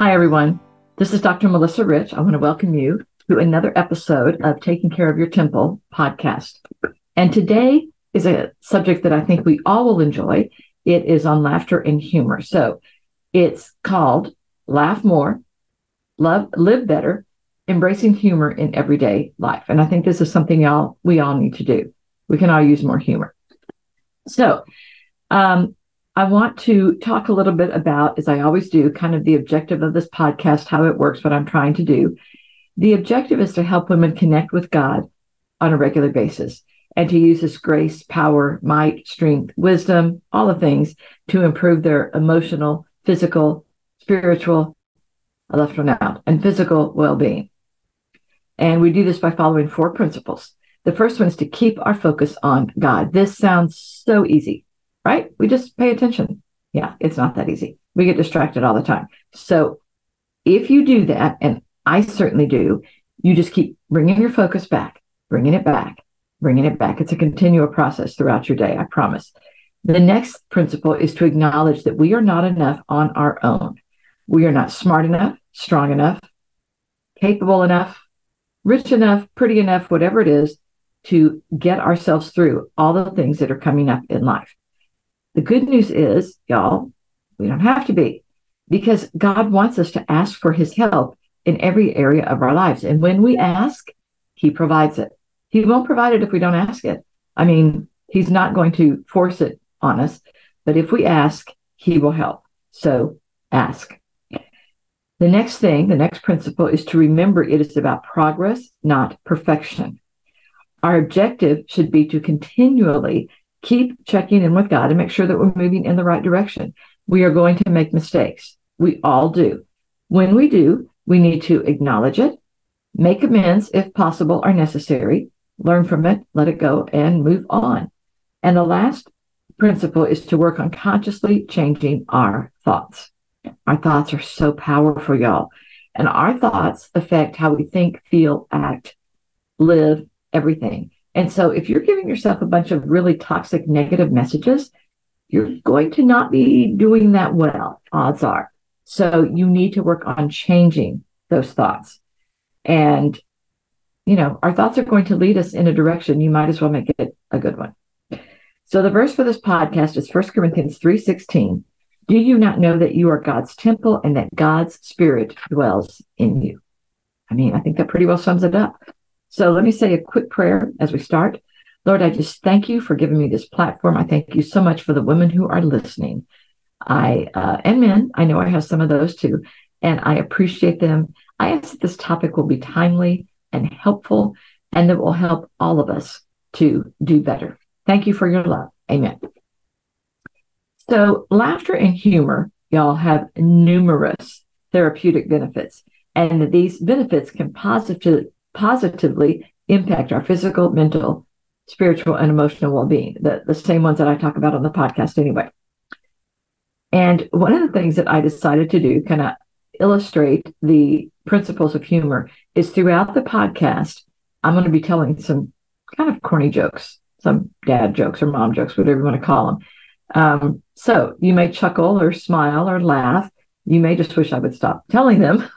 Hi, everyone. This is Dr. Melissa Rich. I want to welcome you to another episode of Taking Care of Your Temple podcast. And today is a subject that I think we all will enjoy. It is on laughter and humor. So it's called Laugh More, Live Better, Embracing Humor in Everyday Life. And I think this is something we all need to do. We can all use more humor. So I want to talk a little bit about, as I always do, kind of the objective of this podcast, how it works, what I'm trying to do. The objective is to help women connect with God on a regular basis and to use His grace, power, might, strength, wisdom, all the things to improve their emotional, physical, spiritual, I left one out, and physical well-being. And we do this by following 4 principles. The first one is to keep our focus on God. This sounds so easy, right? We just pay attention. Yeah, it's not that easy. We get distracted all the time. So if you do that, and I certainly do, you just keep bringing your focus back, bringing it back, bringing it back. It's a continual process throughout your day, I promise. The next principle is to acknowledge that we are not enough on our own. We are not smart enough, strong enough, capable enough, rich enough, pretty enough, whatever it is, to get ourselves through all the things that are coming up in life. The good news is, y'all, we don't have to be, because God wants us to ask for His help in every area of our lives. And when we ask, He provides it. He won't provide it if we don't ask it. I mean, He's not going to force it on us, but if we ask, He will help. So ask. The next principle is to remember it is about progress, not perfection. Our objective should be to continually keep checking in with God and make sure that we're moving in the right direction. We are going to make mistakes. We all do. When we do, we need to acknowledge it, make amends if possible or necessary, learn from it, let it go, and move on. And the last principle is to work on consciously changing our thoughts. Our thoughts are so powerful, y'all. And our thoughts affect how we think, feel, act, live, everything. And so if you're giving yourself a bunch of really toxic, negative messages, you're going to not be doing that well, odds are. So you need to work on changing those thoughts. And, our thoughts are going to lead us in a direction. You might as well make it a good one. So the verse for this podcast is 1 Corinthians 3:16. Do you not know that you are God's temple and that God's Spirit dwells in you? I think that pretty well sums it up. So let me say a quick prayer as we start. Lord, I just thank you for giving me this platform. I thank you so much for the women who are listening. And men, I know I have some of those too, and I appreciate them. I ask that this topic will be timely and helpful, and that will help all of us to do better. Thank you for your love. Amen. So laughter and humor, y'all, have numerous therapeutic benefits, and these benefits can positively impact our physical, mental, spiritual, and emotional well-being, the same ones that I talk about on the podcast anyway. And one of the things that I decided to do, kind of illustrate the principles of humor, is throughout the podcast, I'm going to be telling some kind of corny jokes, some dad jokes or mom jokes, whatever you want to call them. So you may chuckle or smile or laugh. You may just wish I would stop telling them,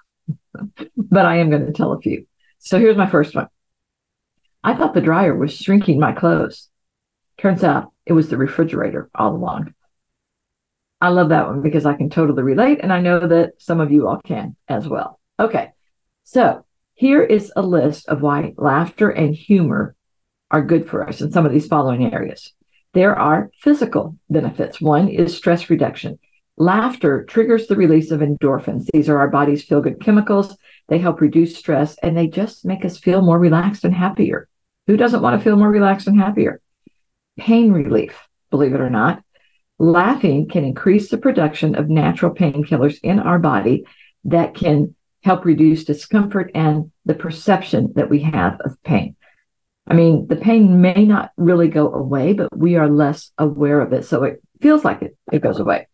but I am going to tell a few. So here's my first one. I thought the dryer was shrinking my clothes. Turns out it was the refrigerator all along. I love that one because I can totally relate, and I know that some of you all can as well. Okay, so here is a list of why laughter and humor are good for us in some of these following areas. There are physical benefits. One is stress reduction. Laughter triggers the release of endorphins. These are our body's feel-good chemicals. They help reduce stress, and they just make us feel more relaxed and happier. Who doesn't want to feel more relaxed and happier? Pain relief, believe it or not. Laughing can increase the production of natural painkillers in our body that can help reduce discomfort and the perception that we have of pain. The pain may not really go away, but we are less aware of it, so it feels like it goes away.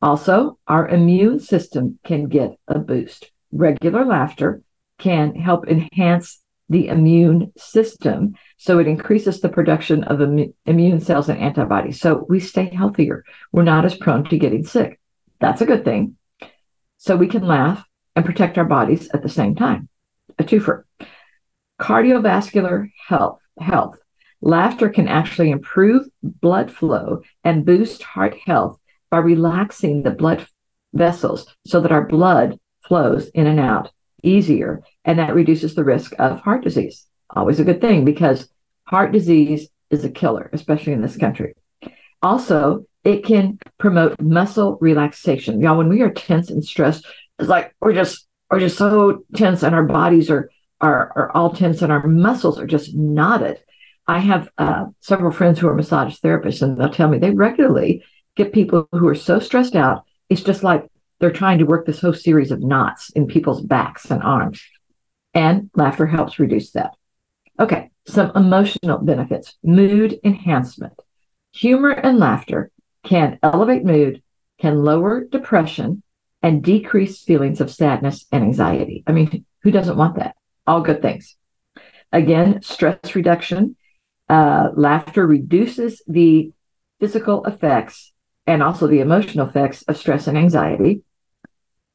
Also, our immune system can get a boost. Regular laughter can help enhance the immune system, so it increases the production of immune cells and antibodies. So we stay healthier. We're not as prone to getting sick. That's a good thing. so we can laugh and protect our bodies at the same time. A twofer. Cardiovascular health. Laughter can actually improve blood flow and boost heart health by relaxing the blood vessels so that our blood flows in and out easier, and that reduces the risk of heart disease. Always a good thing, because heart disease is a killer, especially in this country. Also, it can promote muscle relaxation. Y'all, when we are tense and stressed, it's like we're just so tense, and our bodies are all tense, and our muscles are just knotted. I have several friends who are massage therapists, and they'll tell me they regularly get people who are so stressed out. It's just like they're trying to work this whole series of knots in people's backs and arms. And laughter helps reduce that. Okay, some emotional benefits. Mood enhancement. Humor and laughter can elevate mood, can lower depression, and decrease feelings of sadness and anxiety. I mean, who doesn't want that? All good things. Again, stress reduction. Laughter reduces the physical effects and also the emotional effects of stress and anxiety.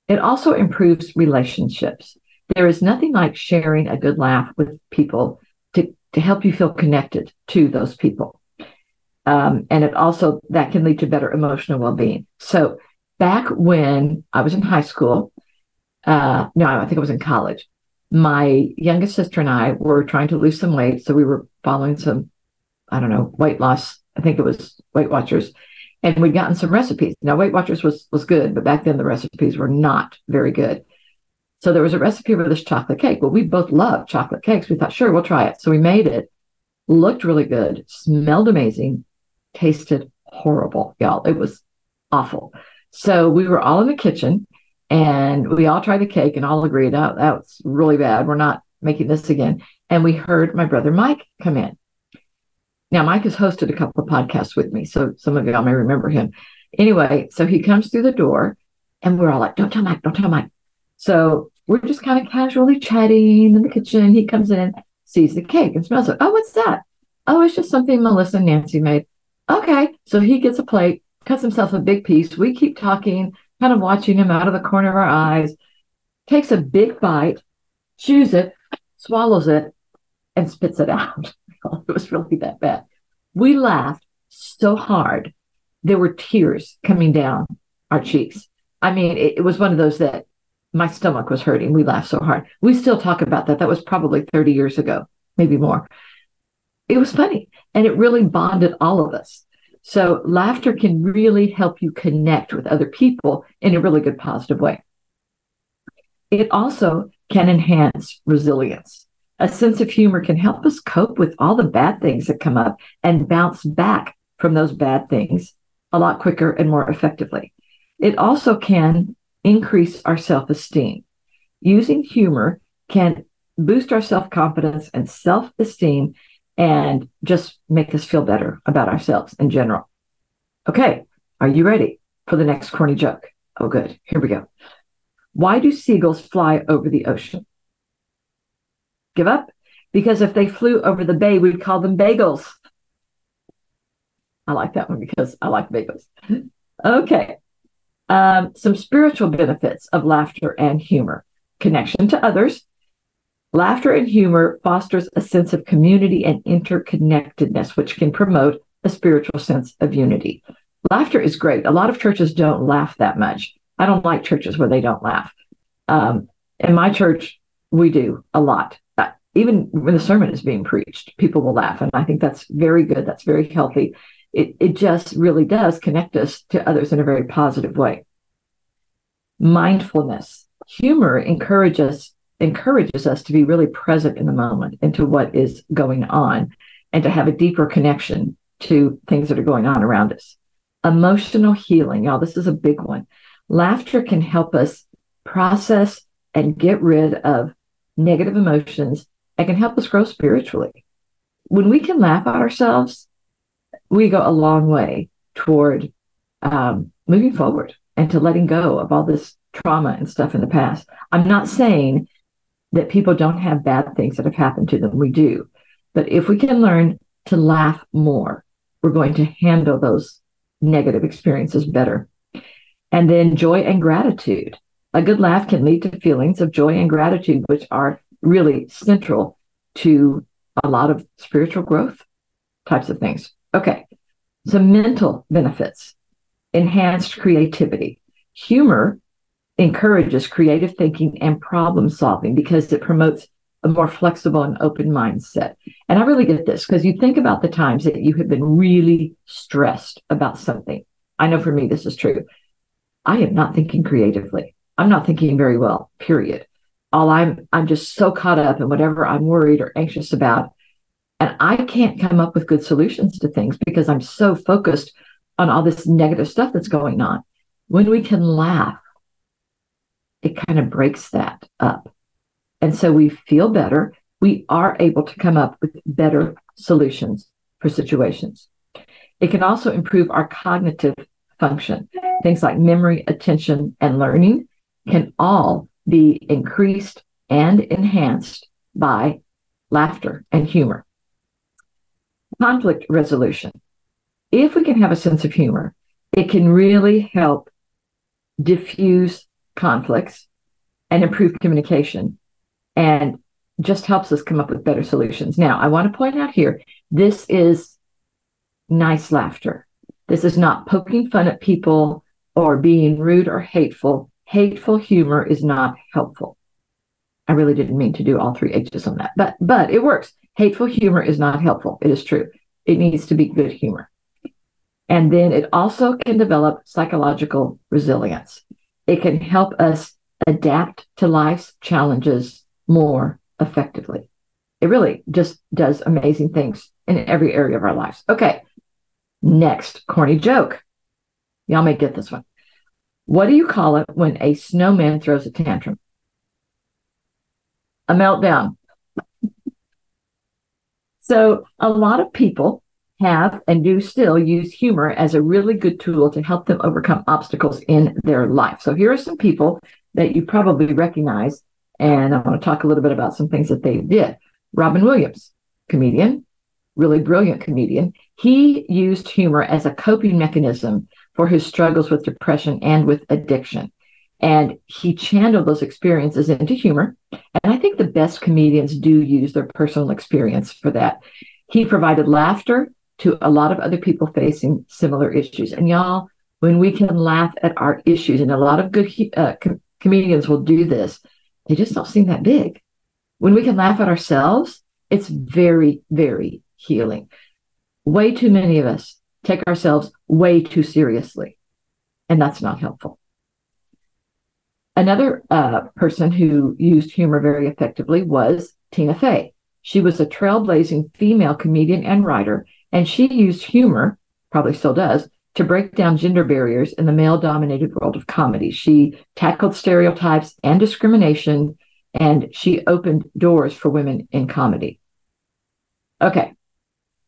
It also improves relationships. There is nothing like sharing a good laugh with people to help you feel connected to those people. And it also, that can lead to better emotional well-being. So back when I was in high school, no, I think I was in college, my youngest sister and I were trying to lose some weight. So we were following some, I don't know, weight loss. I think it was Weight Watchers. And we'd gotten some recipes. Now, Weight Watchers was good, but back then the recipes were not very good. So there was a recipe for this chocolate cake. Well, we both loved chocolate cakes. We thought, sure, we'll try it. So we made it. Looked really good. Smelled amazing. Tasted horrible, y'all. It was awful. So we were all in the kitchen, and we all tried the cake and all agreed, oh, that was really bad. We're not making this again. And we heard my brother Mike come in. Now, Mike has hosted a couple of podcasts with me, so some of y'all may remember him. Anyway, so he comes through the door, and we're all like, don't tell Mike, don't tell Mike. So we're just kind of casually chatting in the kitchen. He comes in, sees the cake, and smells it. Oh, what's that? Oh, it's just something Melissa and Nancy made. Okay. So he gets a plate, cuts himself a big piece. We keep talking, kind of watching him out of the corner of our eyes, takes a big bite, chews it, swallows it, and spits it out. It was really that bad. We laughed so hard. There were tears coming down our cheeks. I mean, it was one of those that my stomach was hurting. We laughed so hard. We still talk about that. That was probably 30 years ago, maybe more. It was funny, and it really bonded all of us. So laughter can really help you connect with other people in a really good, positive way. It also can enhance resilience. A sense of humor can help us cope with all the bad things that come up and bounce back from those bad things a lot quicker and more effectively. It also can increase our self-esteem. Using humor can boost our self-confidence and self-esteem and just make us feel better about ourselves in general. Okay, are you ready for the next corny joke? Oh, good. Here we go. Why do seagulls fly over the ocean? Give up? Because if they flew over the bay, we'd call them bagels. I like that one because I like bagels. Okay. Some spiritual benefits of laughter and humor. Connection to others. Laughter and humor fosters a sense of community and interconnectedness, which can promote a spiritual sense of unity. Laughter is great. A lot of churches don't laugh that much. I don't like churches where they don't laugh. In my church, we do a lot. Even when the sermon is being preached, people will laugh. And I think that's very good. That's very healthy. It just really does connect us to others in a very positive way. Mindfulness. Humor encourages us to be really present in the moment and to what is going on, and to have a deeper connection to things that are going on around us. Emotional healing. Y'all, this is a big one. Laughter can help us process and get rid of negative emotions and can help us grow spiritually. When we can laugh at ourselves, we go a long way toward moving forward and to letting go of all this trauma and stuff in the past. I'm not saying that people don't have bad things that have happened to them. We do. But if we can learn to laugh more, we're going to handle those negative experiences better. And then joy and gratitude. A good laugh can lead to feelings of joy and gratitude, which are really central to a lot of spiritual growth types of things. Okay, some mental benefits: enhanced creativity. Humor encourages creative thinking and problem solving because it promotes a more flexible and open mindset. And I really get this because you think about the times that you have been really stressed about something. I know for me, this is true. I am not thinking creatively. I'm not thinking very well, period. I'm just so caught up in whatever I'm worried or anxious about. And I can't come up with good solutions to things because I'm so focused on all this negative stuff that's going on. When we can laugh, it kind of breaks that up. And so we feel better. We are able to come up with better solutions for situations. It can also improve our cognitive function. Things like memory, attention, and learning can all be increased and enhanced by laughter and humor. Conflict resolution. If we can have a sense of humor, it can really help diffuse conflicts and improve communication, and just helps us come up with better solutions. Now, I want to point out here, this is nice laughter. This is not poking fun at people or being rude or hateful. Hateful humor is not helpful. I really didn't mean to do all three H's on that, but it works. Hateful humor is not helpful. It is true. It needs to be good humor. And then it also can develop psychological resilience. It can help us adapt to life's challenges more effectively. It really just does amazing things in every area of our lives. Okay, next, corny joke. Y'all may get this one. What do you call it when a snowman throws a tantrum? A meltdown. So a lot of people have and do still use humor as a really good tool to help them overcome obstacles in their life. So here are some people that you probably recognize, and I want to talk a little bit about some things that they did. Robin Williams, comedian, really brilliant comedian. He used humor as a coping mechanism for his struggles with depression and with addiction. And he channeled those experiences into humor. And I think the best comedians do use their personal experience for that. He provided laughter to a lot of other people facing similar issues. And y'all, when we can laugh at our issues, and a lot of good comedians will do this, they just don't seem that big. When we can laugh at ourselves, it's very, very healing. Way too many of us take ourselves way too seriously, and that's not helpful. Another person who used humor very effectively was Tina Fey. She was a trailblazing female comedian and writer, and she used humor, probably still does, to break down gender barriers in the male-dominated world of comedy. She tackled stereotypes and discrimination, and she opened doors for women in comedy. Okay,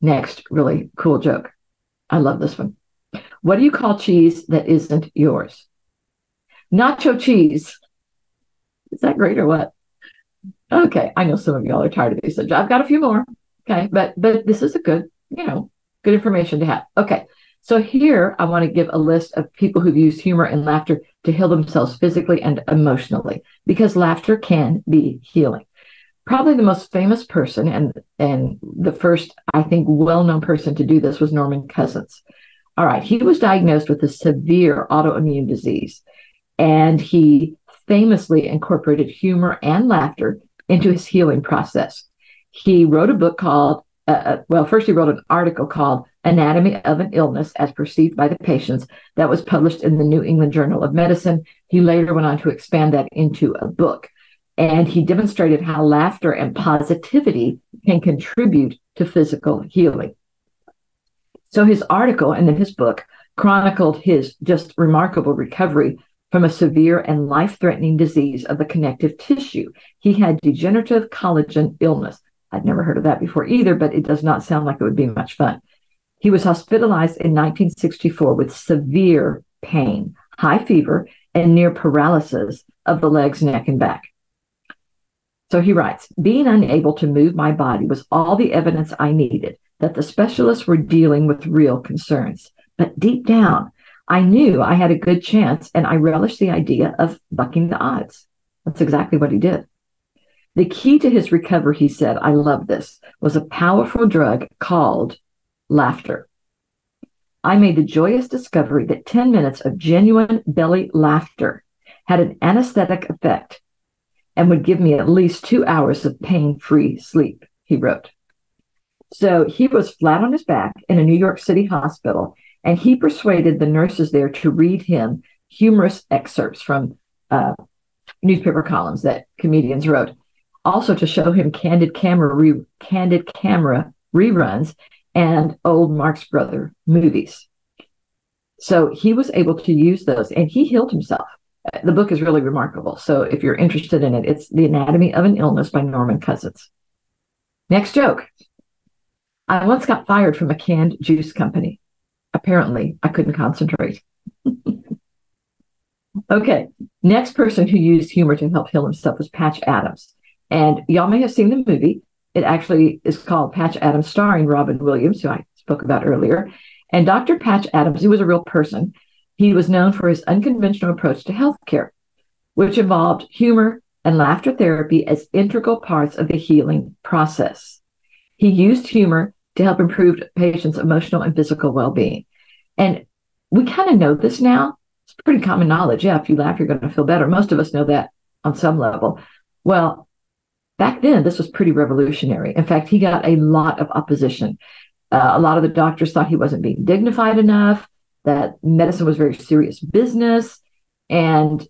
next really cool joke. I love this one. What do you call cheese that isn't yours? Nacho cheese. Is that great or what? Okay, I know some of y'all are tired of these. So I've got a few more. Okay, but this is a good, good information to have. Okay, so here I want to give a list of people who've used humor and laughter to heal themselves physically and emotionally, because laughter can be healing. Probably the most famous person and the first, I think, well-known person to do this was Norman Cousins. All right, he was diagnosed with a severe autoimmune disease, and he famously incorporated humor and laughter into his healing process. He wrote a book called, first he wrote an article called Anatomy of an Illness as Perceived by the Patients that was published in the New England Journal of Medicine. He later went on to expand that into a book. And he demonstrated how laughter and positivity can contribute to physical healing. So his article and then his book chronicled his just remarkable recovery from a severe and life-threatening disease of the connective tissue. He had degenerative collagen illness. I'd never heard of that before either, but it does not sound like it would be much fun. He was hospitalized in 1964 with severe pain, high fever, and near paralysis of the legs, neck, and back. So he writes, being unable to move my body was all the evidence I needed that the specialists were dealing with real concerns. But deep down, I knew I had a good chance, and I relished the idea of bucking the odds. That's exactly what he did. The key to his recovery, he said, I love this, was a powerful drug called laughter. I made the joyous discovery that 10 minutes of genuine belly laughter had an anesthetic effect and would give me at least 2 hours of pain-free sleep, he wrote. So he was flat on his back in a New York City hospital, and he persuaded the nurses there to read him humorous excerpts from newspaper columns that comedians wrote, also to show him candid camera reruns and old Marx Brothers movies. So he was able to use those, and he healed himself. The book is really remarkable. So if you're interested in it, it's The Anatomy of an Illness by Norman Cousins. Next joke. I once got fired from a canned juice company. Apparently, I couldn't concentrate. Okay, next person who used humor to help heal himself was Patch Adams. And y'all may have seen the movie. It actually is called Patch Adams, starring Robin Williams, who I spoke about earlier. And Dr. Patch Adams, he was a real person. He was known for his unconventional approach to healthcare, which involved humor and laughter therapy as integral parts of the healing process. He used humor to help improve patients' emotional and physical well-being. And we kind of know this now. It's pretty common knowledge. Yeah, if you laugh, you're going to feel better. Most of us know that on some level. Well, back then, this was pretty revolutionary. In fact, he got a lot of opposition. A lot of the doctors thought he wasn't being dignified enough, that medicine was very serious business. And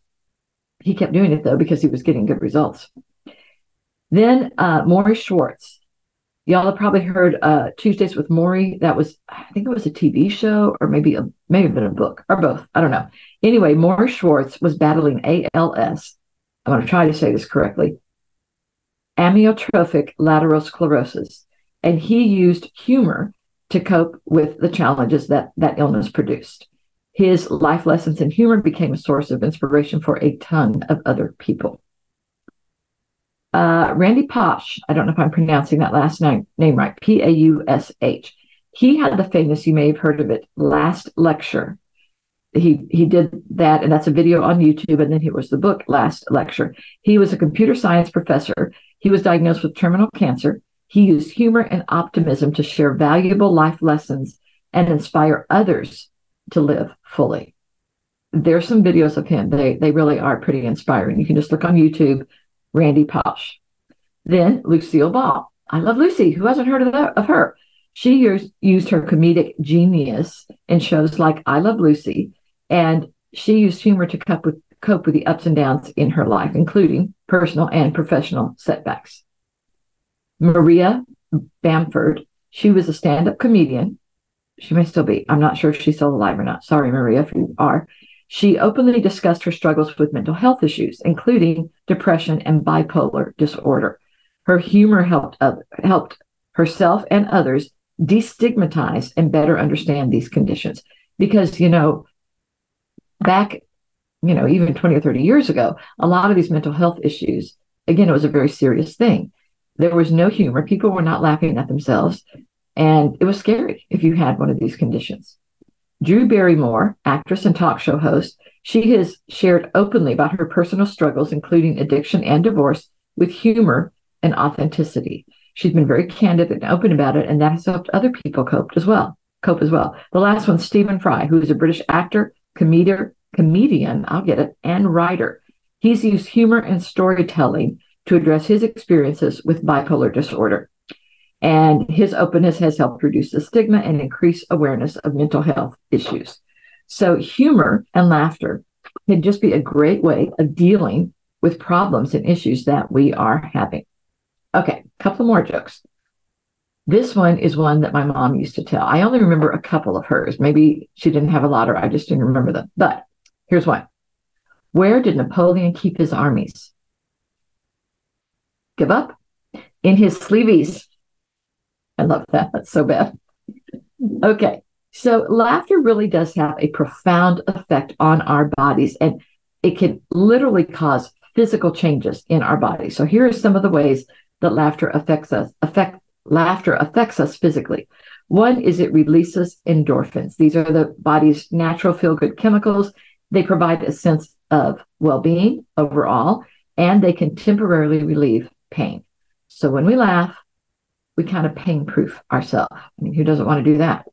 he kept doing it, though, because he was getting good results. Then Maury Schwartz. Y'all have probably heard Tuesdays with Maury. That was, I think it was a TV show, or maybe have been a book, or both. I don't know. Anyway, Maury Schwartz was battling ALS. I'm going to try to say this correctly. Amyotrophic lateral sclerosis. And he used humor to cope with the challenges that illness produced. His life lessons in humor became a source of inspiration for a ton of other people. Randy Pausch, I don't know if I'm pronouncing that last name right, Paush. He had the famous, you may have heard of it, Last Lecture. He did that, and that's a video on YouTube, and then it was the book Last Lecture. He was a computer science professor. He was diagnosed with terminal cancer. He used humor and optimism to share valuable life lessons and inspire others to live fully. There's some videos of him. They really are pretty inspiring. You can just look on YouTube, Randy Pausch. Then Lucille Ball. I love Lucy. Who hasn't heard of her? She used her comedic genius in shows like I Love Lucy, and she used humor to cope with the ups and downs in her life, including personal and professional setbacks. Maria Bamford. She was a stand-up comedian. She may still be. I'm not sure if she's still alive or not. Sorry, Maria, if you are. She openly discussed her struggles with mental health issues, including depression and bipolar disorder. Her humor helped herself and others destigmatize and better understand these conditions. Because, back, even 20 or 30 years ago, a lot of these mental health issues, again, it was a very serious thing. There was no humor. People were not laughing at themselves. And it was scary if you had one of these conditions. Drew Barrymore, actress and talk show host, she has shared openly about her personal struggles, including addiction and divorce, with humor and authenticity. She's been very candid and open about it, and that has helped other people cope as well. The last one, Stephen Fry, who is a British actor, comedian, and writer. He's used humor and storytelling to address his experiences with bipolar disorder. And his openness has helped reduce the stigma and increase awareness of mental health issues. So humor and laughter can just be a great way of dealing with problems and issues that we are having. Okay, a couple more jokes. This one is one that my mom used to tell. I only remember a couple of hers. Maybe she didn't have a lot, or I just didn't remember them. But here's one. Where did Napoleon keep his armies? Give up? In his sleeveys. I love that. That's so bad. Okay. So laughter really does have a profound effect on our bodies, and it can literally cause physical changes in our bodies. So here are some of the ways that laughter affects us physically. One is it releases endorphins. These are the body's natural feel-good chemicals. They provide a sense of well-being overall, and they can temporarily relieve pain. So when we laugh, we kind of pain-proof ourselves. I mean, who doesn't want to do that?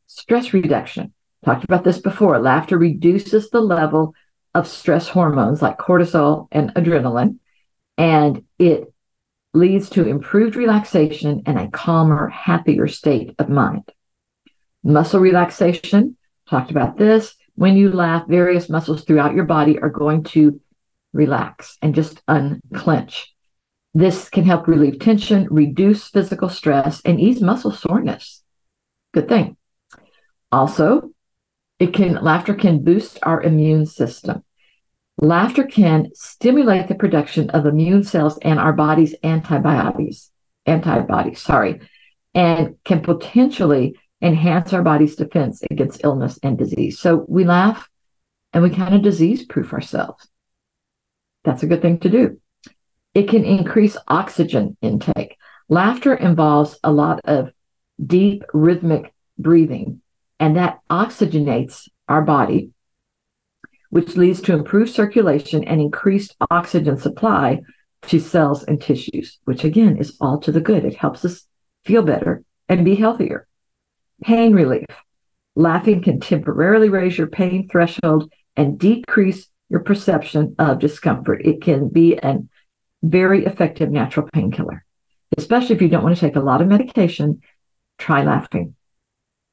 Stress reduction. Talked about this before. Laughter reduces the level of stress hormones like cortisol and adrenaline, and it leads to improved relaxation and a calmer, happier state of mind. Muscle relaxation. Talked about this. When you laugh, various muscles throughout your body are going to relax and just unclench. This can help relieve tension, reduce physical stress, and ease muscle soreness. Good thing. Also, laughter can boost our immune system. Laughter can stimulate the production of immune cells and our body's antibodies, and can potentially enhance our body's defense against illness and disease. So we laugh and we kind of disease-proof ourselves. That's a good thing to do. It can increase oxygen intake. Laughter involves a lot of deep rhythmic breathing, and that oxygenates our body, which leads to improved circulation and increased oxygen supply to cells and tissues, which again is all to the good. It helps us feel better and be healthier. Pain relief. Laughing can temporarily raise your pain threshold and decrease your perception of discomfort. It can be a very effective natural painkiller, especially if you don't want to take a lot of medication. Try laughing.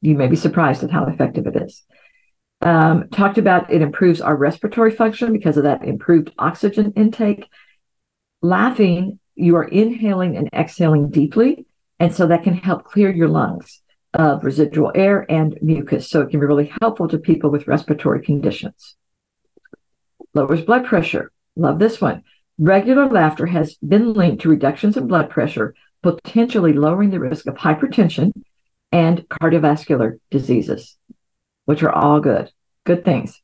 You may be surprised at how effective it is. Talked about it improves our respiratory function because of that improved oxygen intake. Laughing, you are inhaling and exhaling deeply, and so that can help clear your lungs of residual air and mucus. So it can be really helpful to people with respiratory conditions. Lowers blood pressure. Love this one. Regular laughter has been linked to reductions in blood pressure, potentially lowering the risk of hypertension and cardiovascular diseases, which are all good things.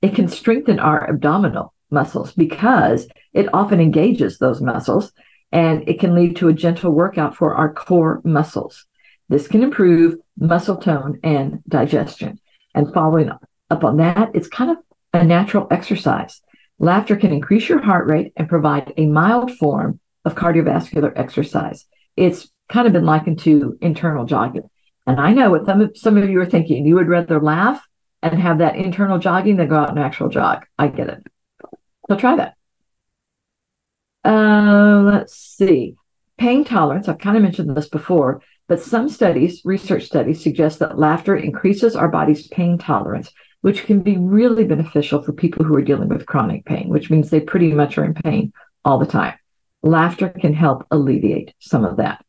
It can strengthen our abdominal muscles because it often engages those muscles, and it can lead to a gentle workout for our core muscles. This can improve muscle tone and digestion. And following up on that, it's kind of a natural exercise. Laughter can increase your heart rate and provide a mild form of cardiovascular exercise. It's kind of been likened to internal jogging. And I know what some of you are thinking. You would rather laugh and have that internal jogging than go out and actual jog. I get it. So try that. Let's see. Pain tolerance. I've kind of mentioned this before, but some research studies suggest that laughter increases our body's pain tolerance, which can be really beneficial for people who are dealing with chronic pain, which means they pretty much are in pain all the time. Laughter can help alleviate some of that.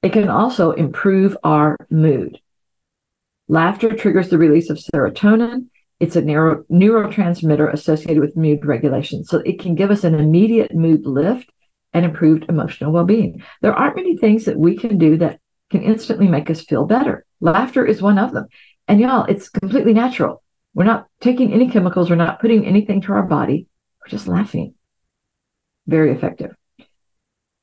It can also improve our mood. Laughter triggers the release of serotonin. It's a neurotransmitter associated with mood regulation. So it can give us an immediate mood lift and improved emotional well-being. There aren't many things that we can do that can instantly make us feel better. Laughter is one of them. And y'all, it's completely natural. We're not taking any chemicals. We're not putting anything to our body. We're just laughing. Very effective.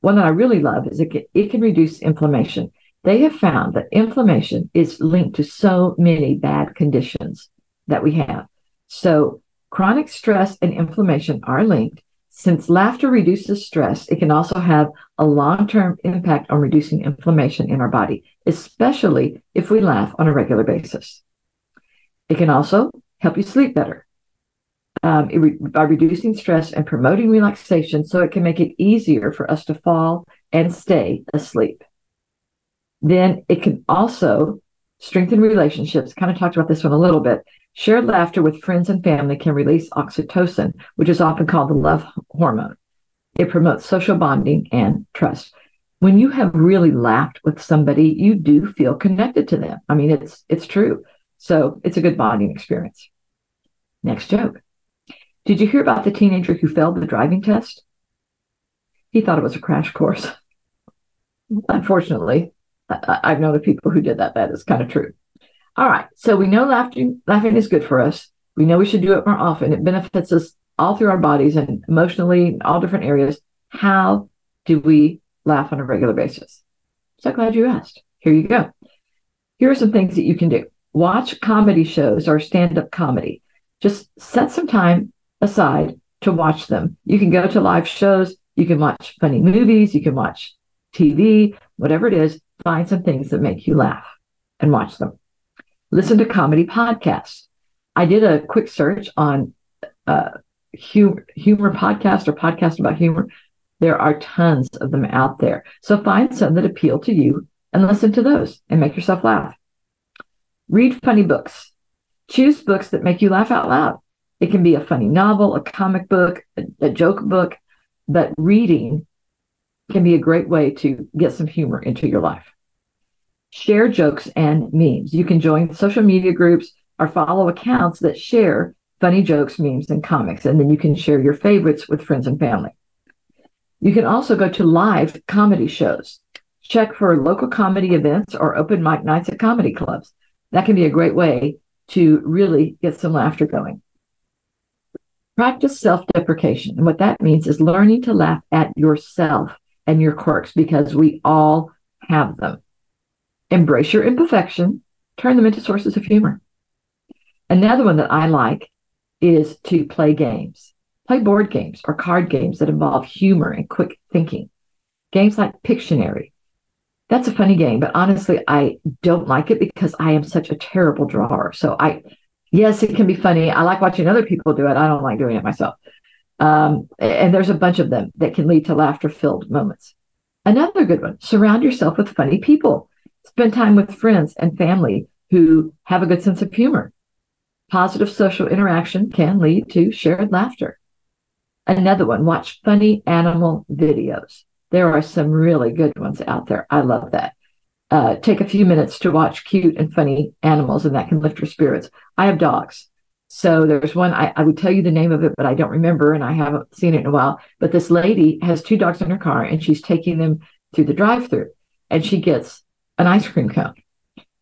One that I really love is it can reduce inflammation. They have found that inflammation is linked to so many bad conditions that we have. So chronic stress and inflammation are linked. Since laughter reduces stress, it can also have a long-term impact on reducing inflammation in our body, especially if we laugh on a regular basis. It can also help you sleep better by reducing stress and promoting relaxation, so it can make it easier for us to fall and stay asleep. Then it can also strengthen relationships. Kind of talked about this one a little bit. Shared laughter with friends and family can release oxytocin, which is often called the love hormone. It promotes social bonding and trust. When you have really laughed with somebody, you do feel connected to them. I mean, it's true. So it's a good bonding experience. Next joke. Did you hear about the teenager who failed the driving test? He thought it was a crash course. Unfortunately, I've known of people who did that. That is kind of true. All right. So we know laughing is good for us. We know we should do it more often. It benefits us all through our bodies and emotionally, all different areas. How do we laugh on a regular basis? So glad you asked. Here you go. Here are some things that you can do. Watch comedy shows or stand-up comedy. Just set some time aside to watch them. You can go to live shows. You can watch funny movies. You can watch TV, whatever it is. Find some things that make you laugh and watch them. Listen to comedy podcasts. I did a quick search on humor podcast or podcast about humor. There are tons of them out there. So find some that appeal to you and listen to those and make yourself laugh. Read funny books. Choose books that make you laugh out loud. It can be a funny novel, a comic book, a joke book, but reading can be a great way to get some humor into your life. Share jokes and memes. You can join social media groups or follow accounts that share funny jokes, memes, and comics, and then you can share your favorites with friends and family. You can also go to live comedy shows. Check for local comedy events or open mic nights at comedy clubs. That can be a great way to really get some laughter going. Practice self-deprecation. And what that means is learning to laugh at yourself and your quirks, because we all have them. Embrace your imperfection. Turn them into sources of humor. Another one that I like is to play games. Play board games or card games that involve humor and quick thinking. Games like Pictionary. That's a funny game, but honestly, I don't like it because I am such a terrible drawer. So yes, it can be funny. I like watching other people do it. I don't like doing it myself. And there's a bunch of them that can lead to laughter-filled moments. Another good one, surround yourself with funny people. Spend time with friends and family who have a good sense of humor. Positive social interaction can lead to shared laughter. Another one, watch funny animal videos. There are some really good ones out there. I love that. Take a few minutes to watch cute and funny animals, and that can lift your spirits. I have dogs. So there's one, I would tell you the name of it, but I don't remember, and I haven't seen it in a while. But this lady has 2 dogs in her car, and she's taking them through the drive-thru, and she gets an ice cream cone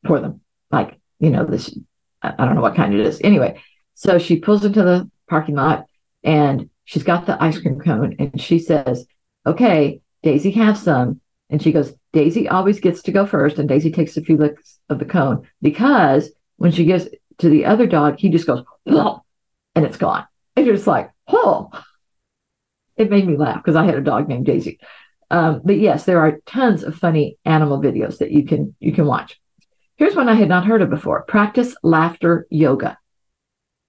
for them. Like, this, I don't know what kind it is. Anyway, so she pulls into the parking lot, and she's got the ice cream cone, and she says, okay, Daisy, have some. And she goes, Daisy always gets to go first. And Daisy takes a few licks of the cone, because when she gives to the other dog, he just goes, oh, and it's gone. And you're just like, oh, it made me laugh because I had a dog named Daisy. But yes, there are tons of funny animal videos that you can watch. Here's one I had not heard of before. Practice laughter yoga.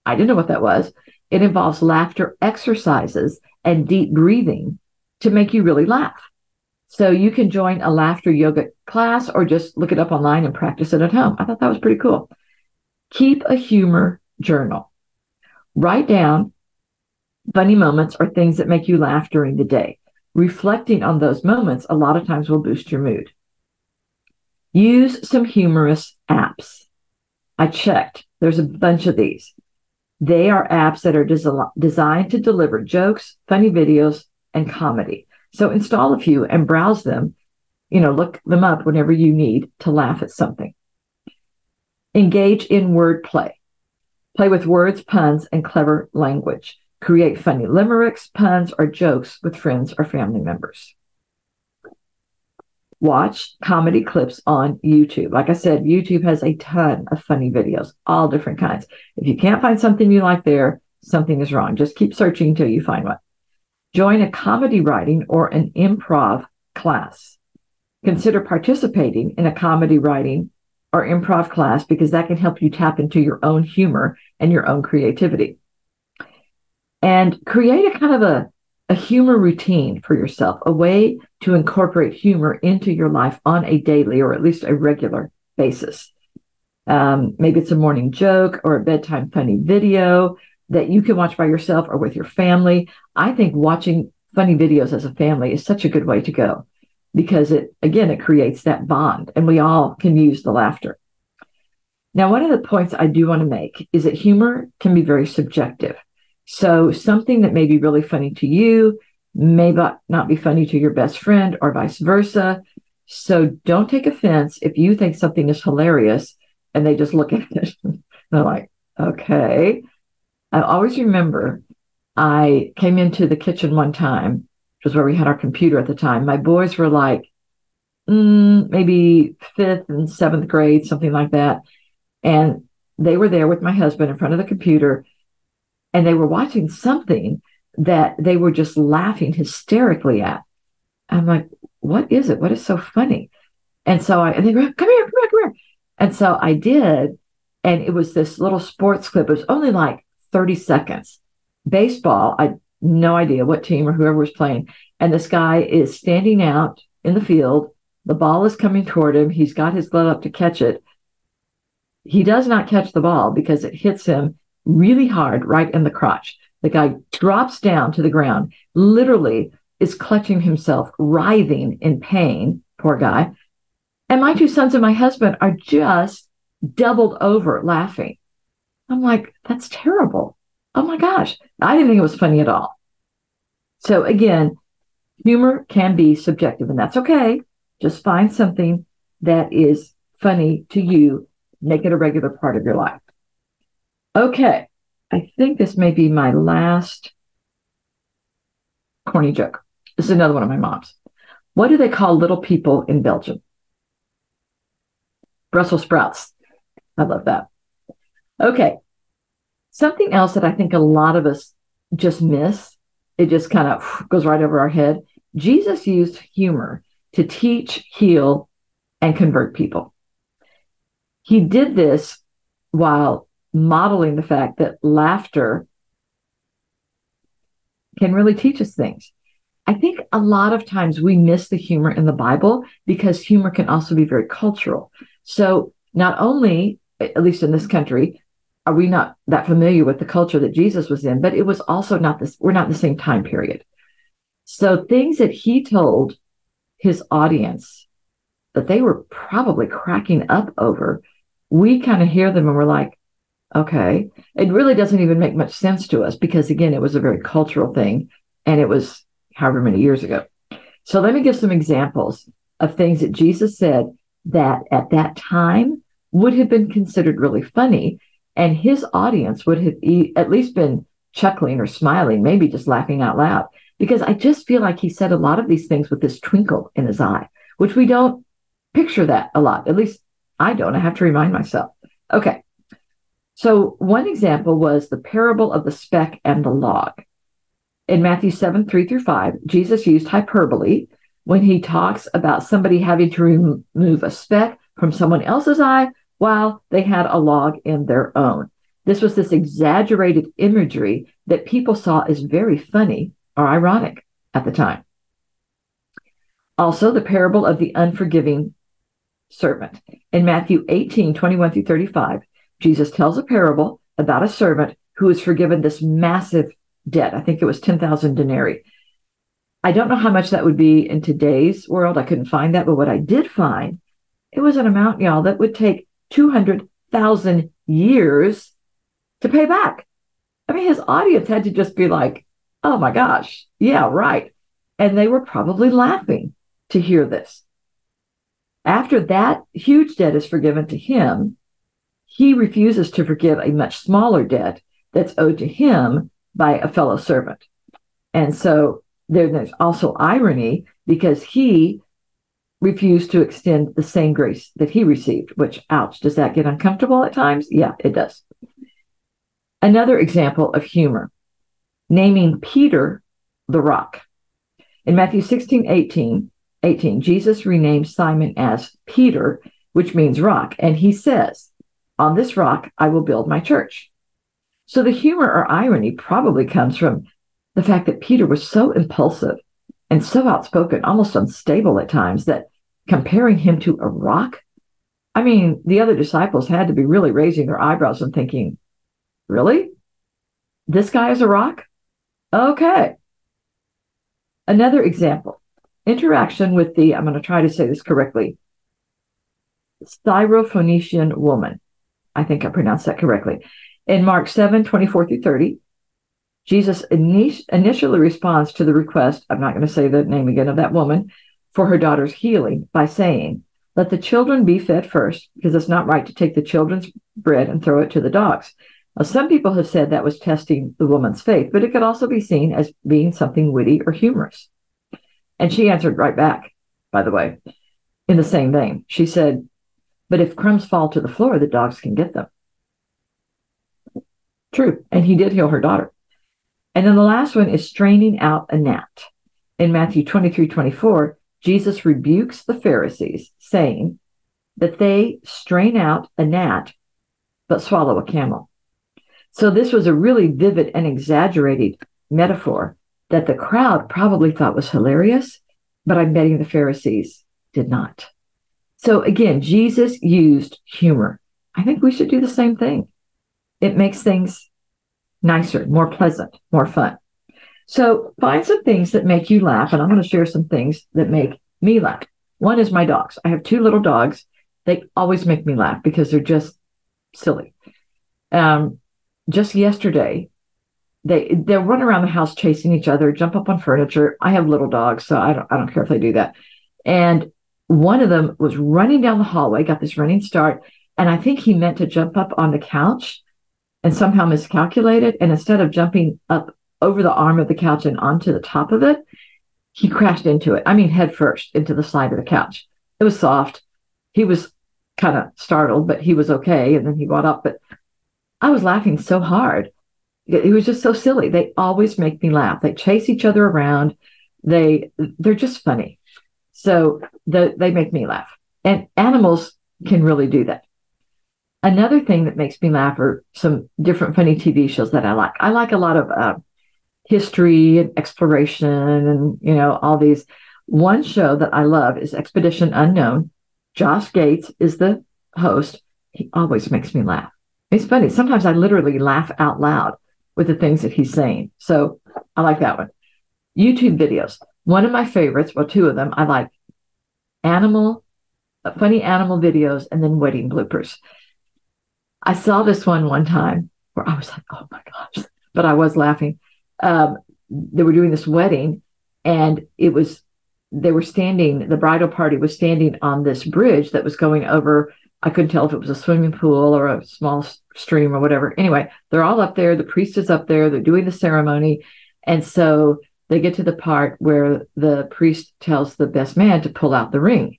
I didn't know what that was. It involves laughter exercises and deep breathing to make you really laugh. So you can join a laughter yoga class or just look it up online and practice it at home. I thought that was pretty cool. Keep a humor journal. Write down funny moments or things that make you laugh during the day. Reflecting on those moments a lot of times will boost your mood. Use some humorous apps. I checked. There's a bunch of these. They are apps that are designed to deliver jokes, funny videos, and comedy. So install a few and browse them. Look them up whenever you need to laugh at something. Engage in wordplay. Play with words, puns, and clever language. Create funny limericks, puns, or jokes with friends or family members. Watch comedy clips on YouTube. Like I said, YouTube has a ton of funny videos, all different kinds. If you can't find something you like there, something is wrong. Just keep searching until you find one. Join a comedy writing or an improv class. Consider participating in a comedy writing or improv class, because that can help you tap into your own humor and your own creativity. And create a kind of a humor routine for yourself, a way to incorporate humor into your life on a daily or at least a regular basis. Maybe it's a morning joke or a bedtime funny video that you can watch by yourself or with your family. I think watching funny videos as a family is such a good way to go, because it creates that bond, and we all can use the laughter. Now, one of the points I do want to make is that humor can be very subjective. So something that may be really funny to you may not be funny to your best friend, or vice versa. So don't take offense if you think something is hilarious and they just look at it and they're like, okay. I always remember I came into the kitchen one time, which was where we had our computer at the time. My boys were like maybe fifth and seventh grade, something like that. And they were there with my husband in front of the computer, and they were watching something that they were just laughing hysterically at. I'm like, what is it? What is so funny? And so and they go, come here, come here, come here. And so I did. And it was this little sports clip. It was only like 30 seconds. Baseball, I had no idea what team or whoever was playing. And this guy is standing out in the field. The ball is coming toward him. He's got his glove up to catch it. He does not catch the ball because it hits him really hard right in the crotch. The guy drops down to the ground, literally is clutching himself, writhing in pain, poor guy. And my two sons and my husband are just doubled over laughing. I'm like, that's terrible. Oh my gosh. I didn't think it was funny at all. So again, humor can be subjective, and that's okay. Just find something that is funny to you. Make it a regular part of your life. Okay. I think this may be my last corny joke. This is another one of my mom's. What do they call little people in Belgium? Brussels sprouts. I love that. Okay. Something else that I think a lot of us just miss, it just kind of goes right over our head. Jesus used humor to teach, heal, and convert people. He did this while modeling the fact that laughter can really teach us things. I think a lot of times we miss the humor in the Bible because humor can also be very cultural. So not only, at least in this country, are we not that familiar with the culture that Jesus was in, but it was also not this, we're not in the same time period. So things that he told his audience that they were probably cracking up over, we kind of hear them and we're like, okay, it really doesn't even make much sense to us because, again, it was a very cultural thing and it was however many years ago. So let me give some examples of things that Jesus said that at that time would have been considered really funny, and his audience would have at least been chuckling or smiling, maybe just laughing out loud, because I just feel like he said a lot of these things with this twinkle in his eye, which we don't picture that a lot. At least I don't. I have to remind myself. Okay. So one example was the parable of the speck and the log. In Matthew 7, 3-5, Jesus used hyperbole when he talks about somebody having to remove a speck from someone else's eye while they had a log in their own. This was this exaggerated imagery that people saw as very funny or ironic at the time. Also, the parable of the unforgiving servant. In Matthew 18, 21-35, Jesus tells a parable about a servant who is forgiven this massive debt. I think it was 10,000 denarii. I don't know how much that would be in today's world. I couldn't find that, but what I did find, it was an amount, y'all, that would take 200,000 years to pay back. I mean, his audience had to just be like, oh my gosh, yeah, right. And they were probably laughing to hear this. After that huge debt is forgiven to him, he refuses to forgive a much smaller debt that's owed to him by a fellow servant. And so there's also irony because he refused to extend the same grace that he received, which, ouch, does that get uncomfortable at times? Yeah, it does. Another example of humor, naming Peter the rock. In Matthew 16:18, Jesus renames Simon as Peter, which means rock. And he says, on this rock, I will build my church. So the humor or irony probably comes from the fact that Peter was so impulsive and so outspoken, almost unstable at times, that comparing him to a rock, I mean, the other disciples had to be really raising their eyebrows and thinking, really? This guy is a rock? Okay. Another example, interaction with the, I'm going to try to say this correctly, Syrophoenician woman. I think I pronounced that correctly. In Mark 7, 24-30, Jesus initially responds to the request, I'm not going to say the name again of that woman, for her daughter's healing by saying, let the children be fed first, because it's not right to take the children's bread and throw it to the dogs. Now, some people have said that was testing the woman's faith, but it could also be seen as being something witty or humorous. And she answered right back, by the way, in the same vein, she said, but if crumbs fall to the floor, the dogs can get them. True. And he did heal her daughter. And then the last one is straining out a gnat. In Matthew 23:24, Jesus rebukes the Pharisees, saying that they strain out a gnat, but swallow a camel. So this was a really vivid and exaggerated metaphor that the crowd probably thought was hilarious, but I'm betting the Pharisees did not. So again, Jesus used humor. I think we should do the same thing. It makes things nicer, more pleasant, more fun. So find some things that make you laugh, and I'm going to share some things that make me laugh. One is my dogs. I have 2 little dogs. They always make me laugh because they're just silly. Just yesterday, they'll run around the house chasing each other, jump up on furniture. I have little dogs, so I don't care if they do that. And one of them was running down the hallway, got this running start, and I think he meant to jump up on the couch and somehow miscalculated. And instead of jumping up over the arm of the couch and onto the top of it, he crashed into it. I mean, head first into the side of the couch. It was soft. He was kind of startled, but he was okay. And then he got up. But I was laughing so hard. It was just so silly. They always make me laugh. They chase each other around. They're just funny. So they make me laugh. And animals can really do that. Another thing that makes me laugh are some different funny TV shows that I like. I like a lot of history and exploration and, all these. One show that I love is Expedition Unknown. Josh Gates is the host. He always makes me laugh. It's funny. Sometimes I literally laugh out loud with the things that he's saying. So I like that one. YouTube videos. One of my favorites, well, 2 of them, I like funny animal videos and then wedding bloopers. I saw this one time where I was like, oh my gosh, but I was laughing. They were doing this wedding and the bridal party was standing on this bridge that was going over, I couldn't tell if it was a swimming pool or a small stream or whatever. Anyway, they're all up there. The priest is up there. They're doing the ceremony. And so they get to the part where the priest tells the best man to pull out the ring.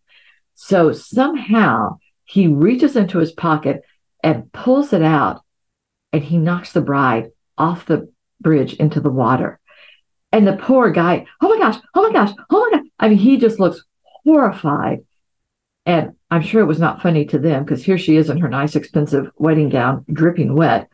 So somehow he reaches into his pocket and pulls it out, and he knocks the bride off the bridge into the water. And the poor guy, oh my gosh, oh my gosh, oh my gosh. I mean, he just looks horrified. And I'm sure it was not funny to them because here she is in her nice, expensive wedding gown, dripping wet.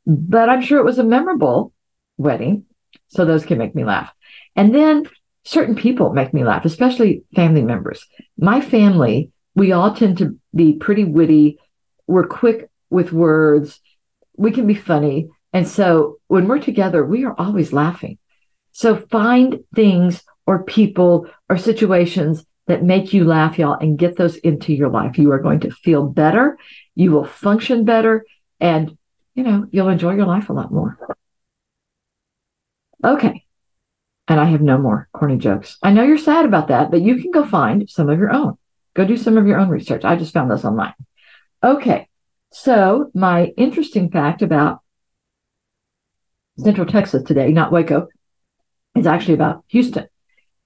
But I'm sure it was a memorable wedding. So those can make me laugh. And then certain people make me laugh, especially family members. My family, we all tend to be pretty witty. We're quick with words. We can be funny. And so when we're together, we are always laughing. So find things or people or situations that make you laugh, y'all, and get those into your life. You are going to feel better. You will function better. And, you'll enjoy your life a lot more. Okay. And I have no more corny jokes. I know you're sad about that, but you can go find some of your own. Go do some of your own research. I just found this online. Okay. So my interesting fact about Central Texas today, not Waco, is actually about Houston.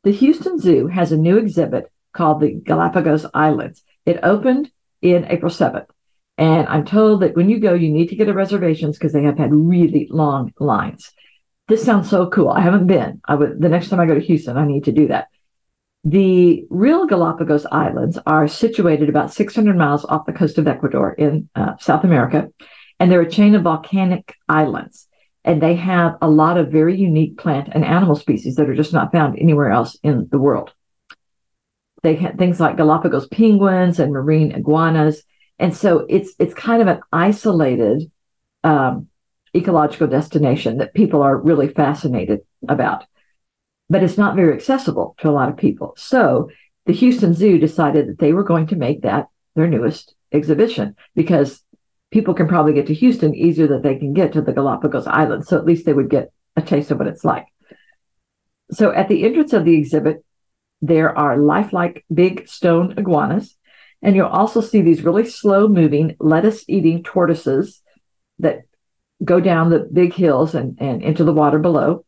The Houston Zoo has a new exhibit called the Galapagos Islands. It opened in April 7th. And I'm told that when you go, you need to get a reservations because they have had really long lines. This sounds so cool. I haven't been. The next time I go to Houston, I need to do that. The real Galapagos Islands are situated about 600 miles off the coast of Ecuador in South America. And they're a chain of volcanic islands. And they have a lot of very unique plant and animal species that are just not found anywhere else in the world. They have things like Galapagos penguins and marine iguanas. And so it's kind of an isolated ecological destination that people are really fascinated about. But it's not very accessible to a lot of people. So the Houston Zoo decided that they were going to make that their newest exhibition because people can probably get to Houston easier than they can get to the Galapagos Islands. So at least they would get a taste of what it's like. So at the entrance of the exhibit, there are lifelike big stone iguanas. And you'll also see these really slow-moving, lettuce-eating tortoises that go down the big hills and into the water below.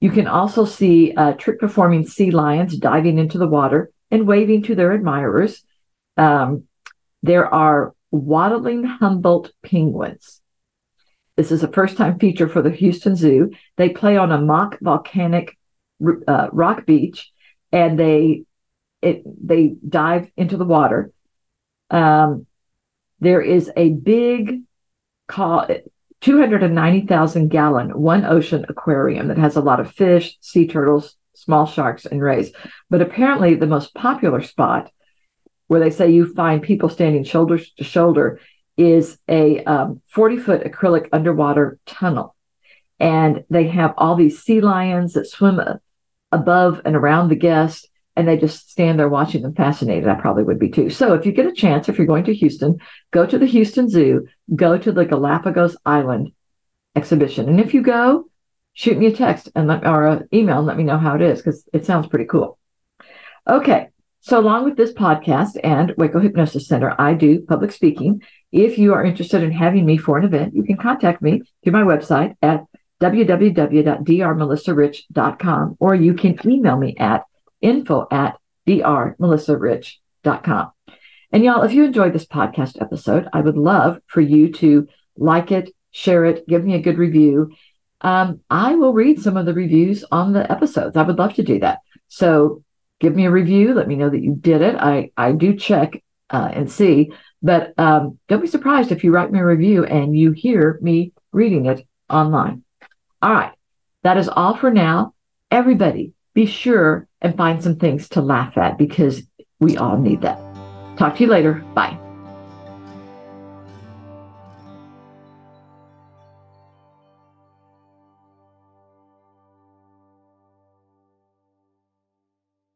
You can also see trick-performing sea lions diving into the water and waving to their admirers. There are waddling Humboldt penguins. This is a first-time feature for the Houston Zoo. They play on a mock volcanic rock beach, and they dive into the water. There is a big 290,000 gallon One Ocean aquarium that has a lot of fish, sea turtles, small sharks, and rays. But apparently the most popular spot where they say you find people standing shoulder to shoulder is a 40-foot acrylic underwater tunnel. And they have all these sea lions that swim above and around the guest, and they just stand there watching them, fascinated. I probably would be too. So if you get a chance, if you're going to Houston, go to the Houston Zoo, go to the Galapagos Island exhibition. And if you go, shoot me a text or an email and let me know how it is, because it sounds pretty cool. Okay. So along with this podcast and Waco Hypnosis Center, I do public speaking. If you are interested in having me for an event, you can contact me through my website at www.drmelissarich.com, or you can email me at info@drmelissarich.com. And y'all, if you enjoyed this podcast episode, I would love for you to like it, share it, give me a good review. I will read some of the reviews on the episodes. I would love to do that. So give me a review. Let me know that you did it. I do check and see, but don't be surprised if you write me a review and you hear me reading it online. All right. That is all for now. Everybody, be sure and find some things to laugh at, because we all need that. Talk to you later. Bye.